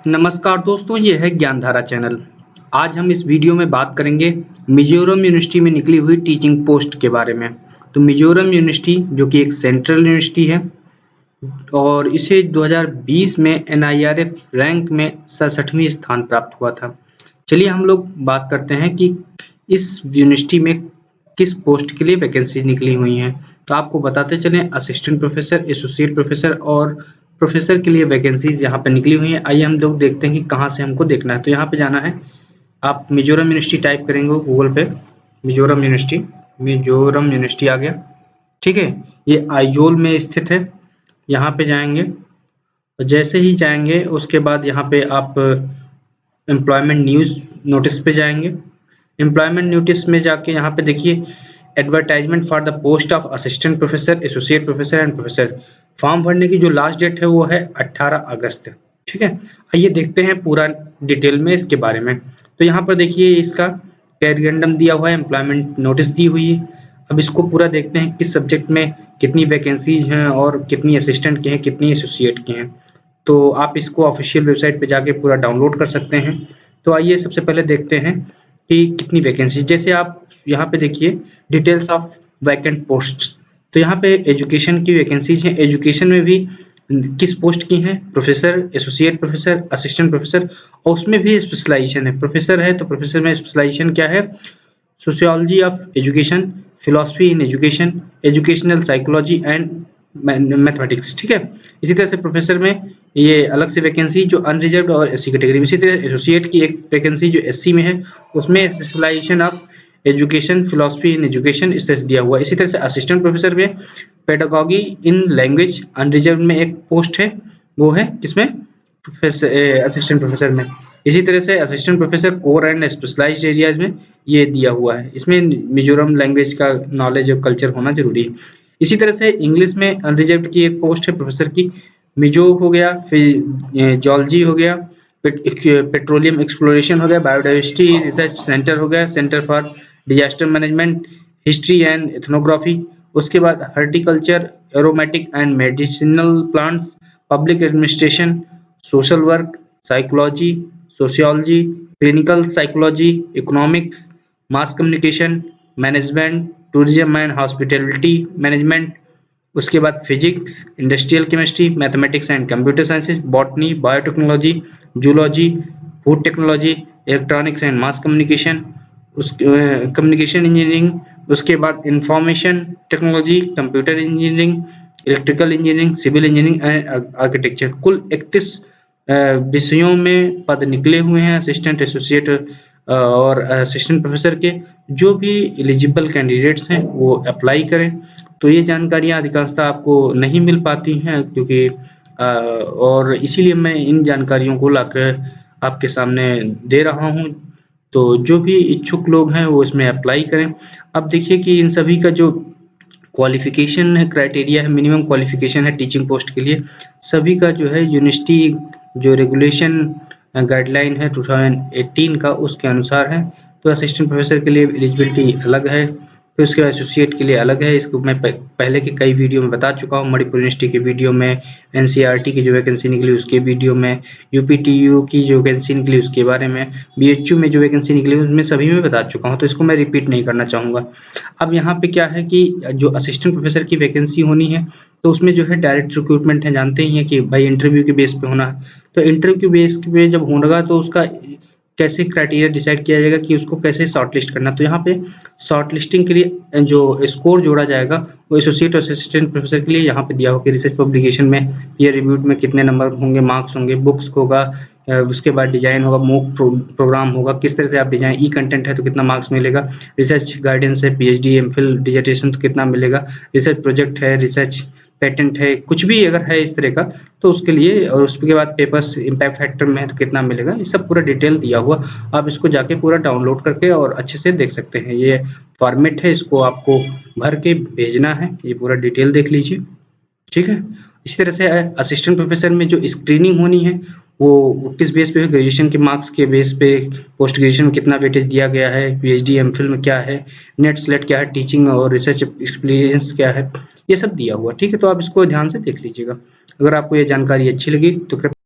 नमस्कार दोस्तों, ये है ज्ञानधारा चैनल। आज हम इस वीडियो में बात करेंगे मिजोरम यूनिवर्सिटी में निकली हुई टीचिंग पोस्ट के बारे में। तो मिजोरम यूनिवर्सिटी जो कि एक सेंट्रल यूनिवर्सिटी है और इसे 2020 में एनआईआरएफ रैंक में 67वें स्थान प्राप्त हुआ था। चलिए हम लोग बात करते हैं कि इस यूनिवर्सिटी में किस पोस्ट के लिए वैकेंसी निकली हुई हैं। तो आपको बताते चलें, असिस्टेंट प्रोफेसर, एसोसिएट प्रोफेसर और प्रोफेसर के लिए वैकेंसीज यहाँ पे निकली हुई हैं। आइए हम लोग देखते हैं कि कहाँ से हमको देखना है। तो यहाँ पे जाना है, आप मिजोरम यूनिवर्सिटी टाइप करेंगे गूगल पे, मिजोरम यूनिवर्सिटी आ गया। ठीक है, ये आइजोल में स्थित है। यहाँ पे जाएंगे, जैसे ही जाएंगे उसके बाद यहाँ पे आप एम्प्लॉयमेंट न्यूज़ नोटिस पे जाएंगे। एम्प्लॉयमेंट नोटिस में जाके यहाँ पे देखिए, advertisement for the post of assistant professor, associate professor and professor. Form भरने की जो लास्ट डेट है वो है 18 अगस्त। ठीक है, आइए देखते हैं पूरा डिटेल में इसके बारे में। तो यहाँ पर देखिए, इसका कैरियरडम दिया हुआ है, एम्प्लॉयमेंट नोटिस दी हुई है। अब इसको पूरा देखते हैं किस सब्जेक्ट में कितनी वैकेंसीज हैं और कितनी असिस्टेंट की हैं, कितनी एसोसिएट की हैं। तो आप इसको ऑफिशियल वेबसाइट पे जाके पूरा डाउनलोड कर सकते हैं। तो आइए सबसे पहले देखते हैं कि कितनी वैकेंसी। जैसे आप यहाँ पे देखिए, डिटेल्स ऑफ वैकेंट पोस्ट्स। तो यहाँ पे एजुकेशन की वैकेंसीज हैं। एजुकेशन में भी किस पोस्ट की हैं, professor, associate professor, assistant professor, और उसमें भी स्पेशलाइजेशन है। प्रोफेसर है तो प्रोफेसर में स्पेशलाइजेशन क्या है, sociology of education, philosophy in education, educational psychology and mathematics. ठीक है, इसी तरह से प्रोफेसर में ये अलग से वैकेंसी जो अनरिजर्व्ड और एससी कैटेगरी में। इसी तरह एसोसिएट की एक वैकेंसी जो एससी में है, उसमें specialisation of education, philosophy in education इस तरह से दिया हुआ है। इसी तरह से असिस्टेंट प्रोफेसर में पेडागॉजी इन लैंग्वेज अनरिजर्व्ड में एक पोस्ट है, वो है किसमें, असिस्टेंट प्रोफेसर में। इसी तरह से assistant professor core and specialised areas में ये दिया हुआ है। इसमें मिजोरम लैंग्वेज का नॉलेज और कल्चर होना जरूरी है। इसी तरह से इंग्लिश में अनरिजर्व्ड की एक पोस्ट है प्रोफेसर की, मिजो हो गया, फिर जॉलजी हो गया, पेट्रोलियम एक्सप्लोरेशन हो गया, बायोडाइवर्सिटी रिसर्च सेंटर हो गया, centre for disaster management, history and ethnography. उसके बाद horticulture, aromatic and medicinal plants, public administration, social work, psychology, sociology, clinical psychology, economics, mass communication, management, tourism and hospitality management. उसके बाद physics, industrial chemistry, mathematics and computer sciences, botany, biotechnology, zoology, food technology, electronics and mass communication, communication engineering. उसके बाद information technology, computer engineering, electrical engineering, civil engineering and architecture. कुल 31 विषयों में पद निकले हुए हैं असिस्टेंट, एसोसिएट और असिस्टेंट प्रोफेसर के। जो भी एलिजिबल कैंडिडेट्स हैं वो अप्लाई करें। तो ये जानकारियाँ अधिकांशतः आपको नहीं मिल पाती हैं, क्योंकि और इसीलिए मैं इन जानकारियों को लाकर आपके सामने दे रहा हूँ। तो जो भी इच्छुक लोग हैं वो इसमें अप्लाई करें। अब देखिए कि इन सभी का जो क्वालिफिकेशन है, क्राइटेरिया है, मिनिमम क्वालिफिकेशन है टीचिंग पोस्ट के लिए, सभी का जो है यूनिवर्सिटी जो रेगुलेशन गाइडलाइन है 2018 का, उसके अनुसार है। तो असिस्टेंट प्रोफेसर के लिए एलिजिबिलिटी अलग है, फिर उसके बाद एसोसिएट के लिए अलग है। इसको मैं पहले के कई वीडियो में बता चुका हूँ, मणिपुर यूनिवर्सिटी के वीडियो में, एनसीईआरटी की जो वैकेंसी निकली उसके वीडियो में, यूपीटीयू की जो वैकेंसी निकली उसके बारे में, बीएचयू में जो वैकेंसी निकली उसमें सभी में बता चुका हूँ, तो इसको मैं रिपीट नहीं करना चाहूँगा। अब यहाँ पे क्या है कि जो असिस्टेंट प्रोफेसर की वैकेंसी होनी है, तो उसमें जो है डायरेक्ट रिक्रूटमेंट है, जानते ही हैं कि भाई इंटरव्यू के बेस पे होना है। तो इंटरव्यू बेस पे जब होगा तो उसका कैसे क्राइटेरिया डिसाइड किया जाएगा कि उसको कैसे शॉर्टलिस्ट करना। तो यहाँ पे शॉर्टलिस्टिंग के लिए जो स्कोर जोड़ा जाएगा वो एसोसिएट और असिस्टेंट प्रोफेसर के लिए यहाँ पे दिया होगा। रिसर्च पब्लिकेशन में, पीयर रिव्यूड में कितने नंबर होंगे, मार्क्स होंगे, बुक्स होगा, उसके बाद डिजाइन होगा, मूक प्रोग्राम होगा, किस तरह से आप डिजाइन, ई कंटेंट है तो कितना मार्क्स मिलेगा, रिसर्च गाइडेंस है, पीएचडी, एमफिल, डिसर्टेशन तो कितना मिलेगा, रिसर्च प्रोजेक्ट है, रिसर्च पेटेंट है, कुछ भी अगर है इस तरह का तो उसके लिए, और उसके बाद पेपर्स इम्पैक्ट फैक्टर में है तो कितना मिलेगा, ये सब पूरा डिटेल दिया हुआ। आप इसको जाके पूरा डाउनलोड करके और अच्छे से देख सकते हैं। ये फॉर्मेट है, इसको आपको भर के भेजना है, ये पूरा डिटेल देख लीजिए। ठीक है, इसी तरह से असिस्टेंट प्रोफेसर में जो स्क्रीनिंग होनी है वो किस बेस पे है, ग्रेजुएशन के मार्क्स के बेस पे, पोस्ट ग्रेजुएशन में कितना वेटेज दिया गया है, पीएचडी एमफिल में क्या है, नेट स्लेट क्या है, टीचिंग और रिसर्च एक्सपीरियंस क्या है, ये सब दिया हुआ। ठीक है, तो आप इसको ध्यान से देख लीजिएगा। अगर आपको ये जानकारी अच्छी लगी तो कृपया